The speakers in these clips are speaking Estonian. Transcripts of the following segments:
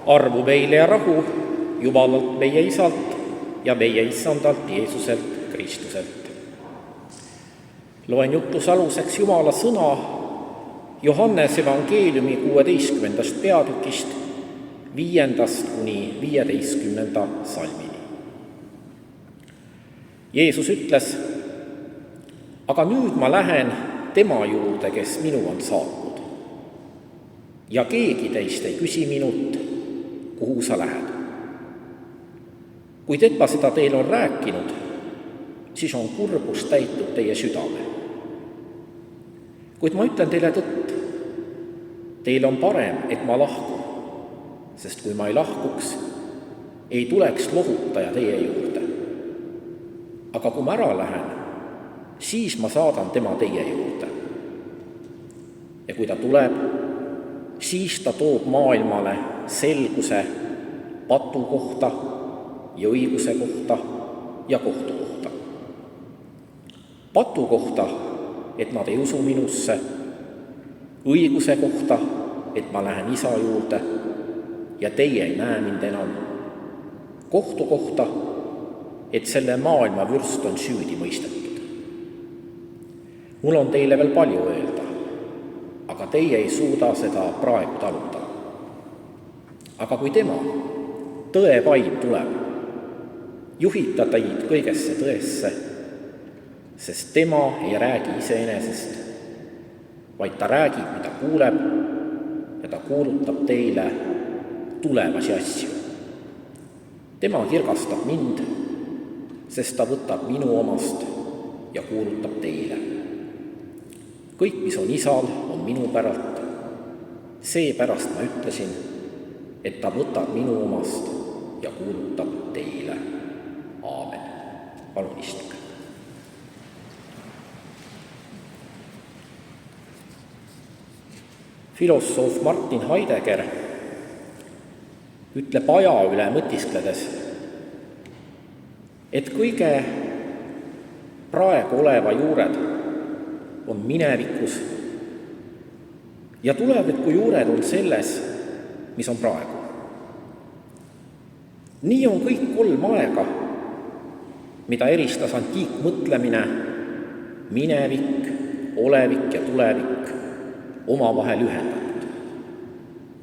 Armu meile ja rahu Jumalalt meie Isalt ja meie Issandalt Jeesuselt Kristuselt. Loen jutluse aluseks Jumala sõna Johannese evangeeliumi 16. peatükist 5. kuni 15. salmini. Jeesus ütles: aga nüüd ma lähen tema juurde, kes minu on saatnud. Ja keegi teist ei küsi minult, kuhu sa lähed. Kui ta seda teile on rääkinud, siis on kurbus täitnud teie südame. Kuid ma ütlen teile tõtt, teil on parem, et ma lahkun, sest kui ma ei lahkuks, ei tuleks lohutaja teie juurde. Aga kui ma ära lähen, siis ma saadan tema teie juurde. Ja kui ta tuleb, siis ta toob maailmale selguse patu kohta ja õiguse kohta ja kohtu kohta. Patu kohta, et nad ei usu minusse, õiguse kohta, et ma lähen Isa juurde ja teie ei näe mind enam, kohtu kohta, et selle maailma vürst on süüdi mõistetud. Mul on teile veel palju öelda, aga teie ei suuda seda praegu taluda. Aga kui tema, tõe vaim, tuleb, juhib ta teid kõigesse tõesse, sest tema ei räägi iseenesest, vaid ta räägib, mida kuuleb, ja ta kuulutab teile tulevasi asju. Tema kirgastab mind, sest ta võtab minu omast ja kuulutab teile. Kõik, mis on Isal, on minu päralt. Seepärast ma ütlesin, et ta võtab minu omast ja kuulutab teile. Aamen. Palun istuge. Filosoof Martin Heidegger ütleb aja üle mõtiskledes, et kõige praegu oleva juured on minevikus ja tuleviku juured on selles, mis on praegu. Nii on kõik 3 aega, mida eristas antiikmõtlemine, minevik, olevik ja tulevik, omavahel ühendatud.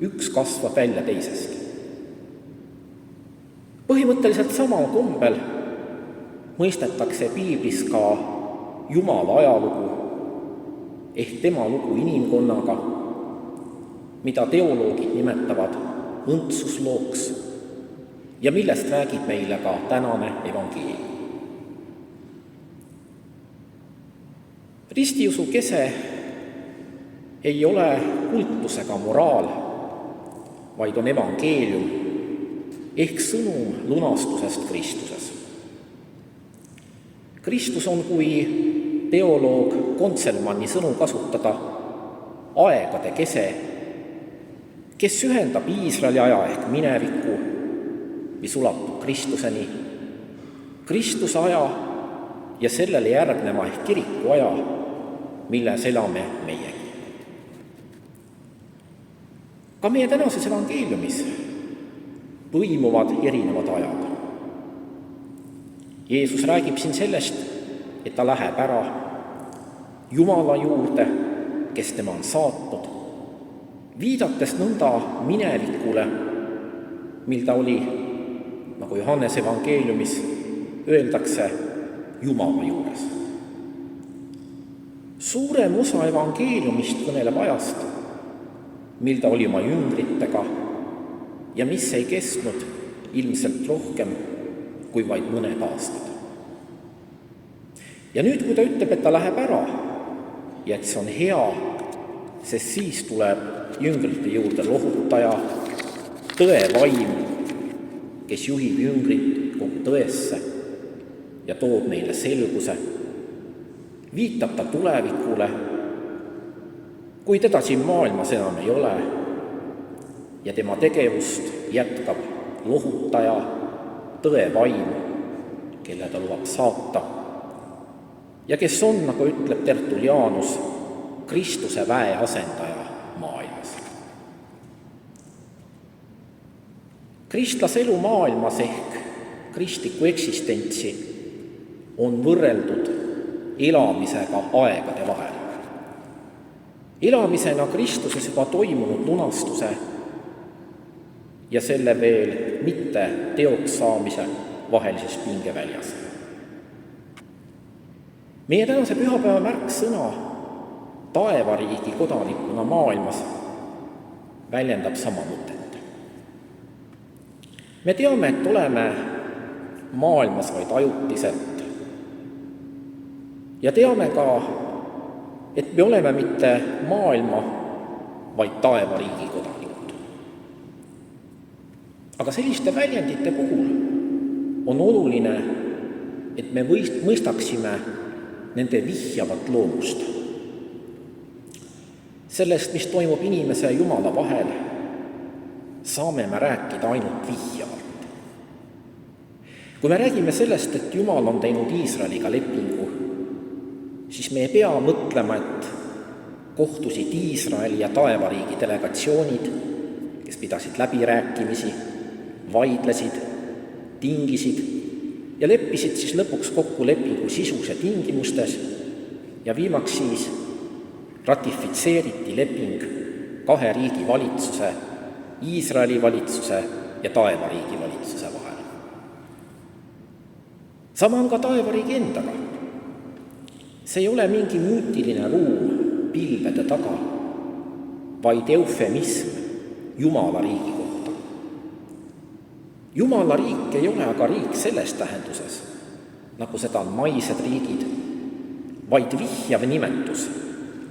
Üks kasvab välja teisest. Põhimõtteliselt samal kombel mõistetakse piiblis ka Jumala ajalugu ehk tema lugu inimkonnaga, mida teoloogid nimetavad õndsuslooks ja millest räägib meile ka tänane evangeelium. Ristiusu kese ei ole kultusega moraal, vaid on evangeelium ehk sõnum lunastusest Kristuses. Kristus on, kui teoloog Kontselmanni sõnu kasutada, aegade kese, kes ühendab Iisraeli aja ehk mineviku, mis ulatub Kristuseni, Kristuse aja ja sellele järgneva ehk kiriku aja, milles elame meiegi. Ka meie tänases evangeeliumis põimuvad erinevad ajad. Jeesus räägib siin sellest, et ta läheb ära Jumala juurde, kes tema on saatnud, viidates nõnda minevikule, mil ta oli, nagu Johannese evangeeliumis öeldakse, Jumala juures. Suurem osa evangeeliumist kõneleb ajast, mil ta oli oma jüngritega ja mis ei kestnud ilmselt rohkem kui vaid mõned aastad. Ja nüüd, kui ta ütleb, et ta läheb ära ja et see on hea, sest siis tuleb jüngrite juurde lohutaja, tõe vaim, kes juhib jüngrit kogu tõesse ja toob neile selguse, viitab ta tulevikule, kui teda siin maailmas enam ei ole ja tema tegevust jätkab lohutaja, tõe vaim, kelle ta lubab saata ja kes on, nagu ütleb Tertullianus, Kristuse väe asendaja maailmas. Kristlase elu maailmas ehk kristlikku eksistentsi on võrreldud elamisega aegade vahel. Elamisena Kristuses juba toimunud lunastuse ja selle veel mitte teoks saamise vahelises pingeväljas. Meie tänase pühapäeva märksõna taevariigi kodanikuna maailmas väljendab sama mõtet. Me teame, et oleme maailmas vaid ajutiselt ja teame ka, et me oleme mitte maailma, vaid taevariigi kodanikud. Aga selliste väljendite puhul on oluline, et me mõistaksime nende vihjavat loomust. Sellest, mis toimub inimese ja Jumala vahel, saame me rääkida ainult vihjavalt. Kui me räägime sellest, et Jumal on teinud Iisraeliga lepingu, siis me ei pea mõtlema, et kohtusid Iisraeli ja taevariigi delegatsioonid, kes pidasid läbirääkimisi, vaidlesid, tingisid ja leppisid siis lõpuks kokku lepingu sisus ja tingimustes ja viimaks siis ratifitseeriti leping kahe riigi valitsuse, Iisraeli valitsuse ja taevariigi valitsuse vahel. Sama on ka taevariigi endaga. See ei ole mingi müütiline ruum pilvede taga, vaid eufemism Jumala riigi kohta. Jumala riik ei ole aga riik selles tähenduses, nagu seda on maised riigid, vaid vihjav nimetus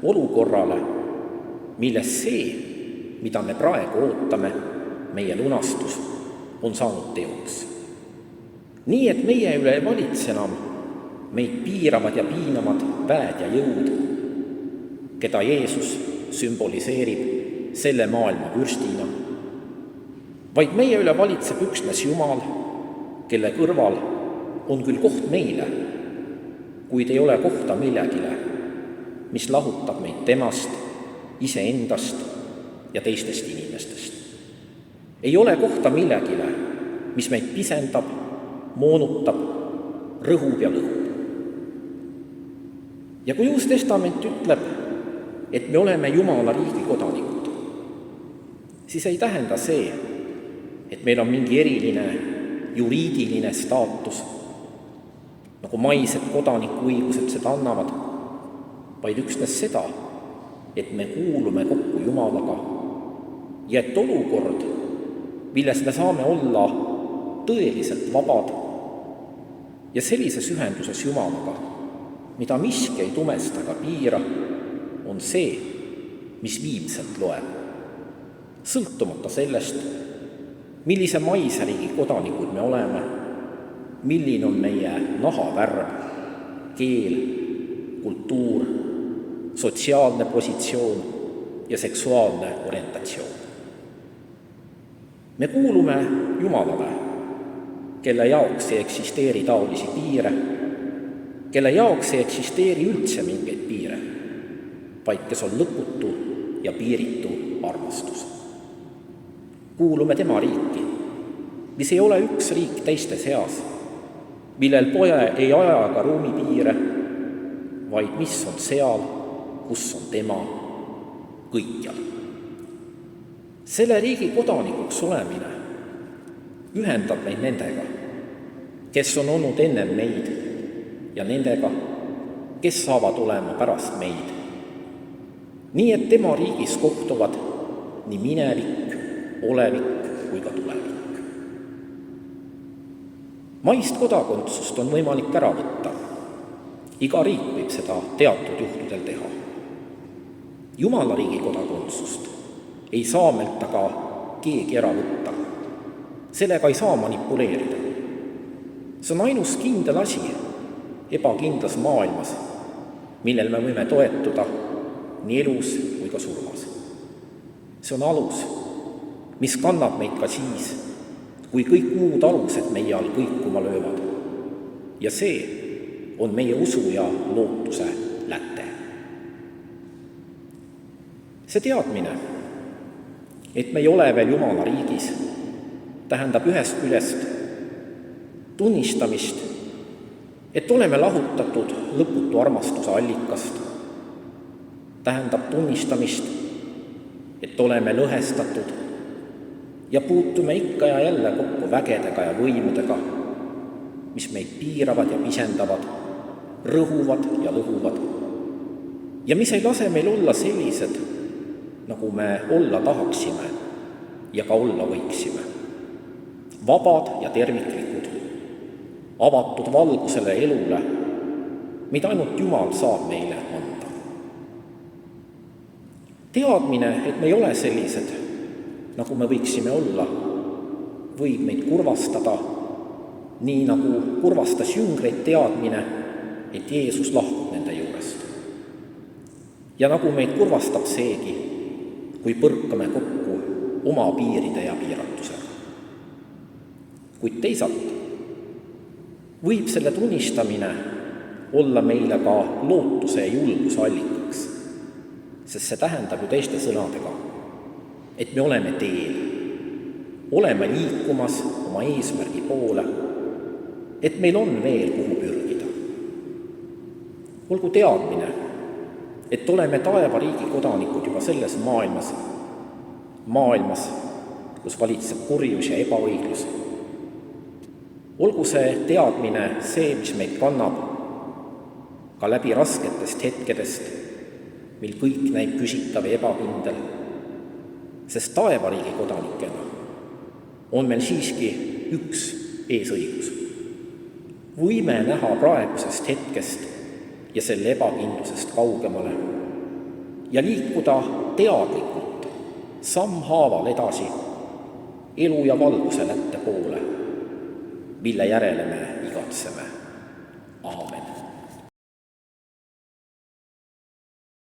olukorrale, milles see, mida me praegu ootame, meie lunastus, on saanud teoks. Nii, et meie üle ei valitse enam meid piiravad ja piinavad väed ja jõud, keda Jeesus sümboliseerib selle maailma vürstina, vaid meie üle valitseb üksnes Jumal, kelle kõrval on küll koht meile, kuid ei ole kohta millegile, mis lahutab meid temast, iseendast ja teistest inimestest. Ei ole kohta millegile, mis meid pisendab, moonutab, rõhub ja lõhub. Ja kui Uus Testament ütleb, et me oleme Jumala riigi kodanikud, siis ei tähenda see, et meil on mingi eriline juriidiline staatus, nagu maised kodanikuõigused seda annavad, vaid üksnes seda, et me kuulume kokku Jumalaga ja et olukord, milles me saame olla tõeliselt vabad ja sellises ühenduses Jumalaga, mida miski ei tumesta ega piira, on see, mis viimselt loeb. Sõltumata sellest, millise maise riigi kodanikud me oleme, milline on meie nahavärv, keel, kultuur, sotsiaalne positsioon ja seksuaalne orientatsioon. Me kuulume Jumalale, kelle jaoks ei eksisteeri taolisi piire, kelle jaoks ei eksisteeri üldse mingeid piire, vaid kes on lõputu ja piiritu armastus. Kuulume tema riiki, mis ei ole üks riik teiste seas, millel pole ei aja ega ruumi piire, vaid mis on seal, kus on tema kõikjal. Selle riigi kodanikuks olemine ühendab meid nendega, kes on olnud ennem meid ja nendega, kes saavad olema pärast meid. Nii, et tema riigis kohtuvad nii minevik, olevik kui ka tulevik. Maist kodakondsust on võimalik ära võtta. Iga riik võib seda teatud juhtudel teha. Jumala riigi kodakondsust ei saa meilt aga keegi ära võtta. Sellega ei saa manipuleerida. See on ainus kindel asi ebakindlas maailmas, millel me võime toetuda nii elus kui ka surmas. See on alus, mis kannab meid ka siis, kui kõik muud alused meie all kõikuma löövad. Ja see on meie usu ja lootuse läte. See teadmine, et me ei ole veel Jumala riigis, tähendab ühest küljest tunnistamist, et oleme lahutatud lõputu armastuse allikast, tähendab tunnistamist, et oleme lõhestatud ja puutume ikka ja jälle kokku vägedega ja võimudega, mis meid piiravad ja pisendavad, rõhuvad ja lõhuvad ja mis ei lase meil olla sellised, nagu me olla tahaksime ja ka olla võiksime. Vabad ja terviklikud, avatud valgusele elule, mida ainult Jumal saab meile anda. Teadmine, et me ei ole sellised, nagu me võiksime olla, võib meid kurvastada, nii nagu kurvastas jüngreid teadmine, et Jeesus lahkub nende juurest. Ja nagu meid kurvastab seegi, kui põrkame kokku oma piiride ja piiratusega. Kuid teisalt võib selle tunnistamine olla meile ka lootuse ja julguse allikaks, sest see tähendab ju teiste sõnadega, et me oleme teel, oleme liikumas oma eesmärgi poole, et meil on veel kuhu pürgida. Olgu teadmine, et oleme taevariigi kodanikud juba selles maailmas, kus valitseb kurjus ja ebaõiglus. Olgu see teadmine see, mis meid kannab ka läbi rasketest hetkedest, mil kõik näib küsitav ja ebakindel, sest taevariigi kodanikena on meil siiski üks eesõigus. Võime näha praegusest hetkest ja selle ebakindlusest kaugemale ja liikuda teadlikult sammhaaval edasi elu ja valguse lätte poole, mille järele me igatseme. Aamen.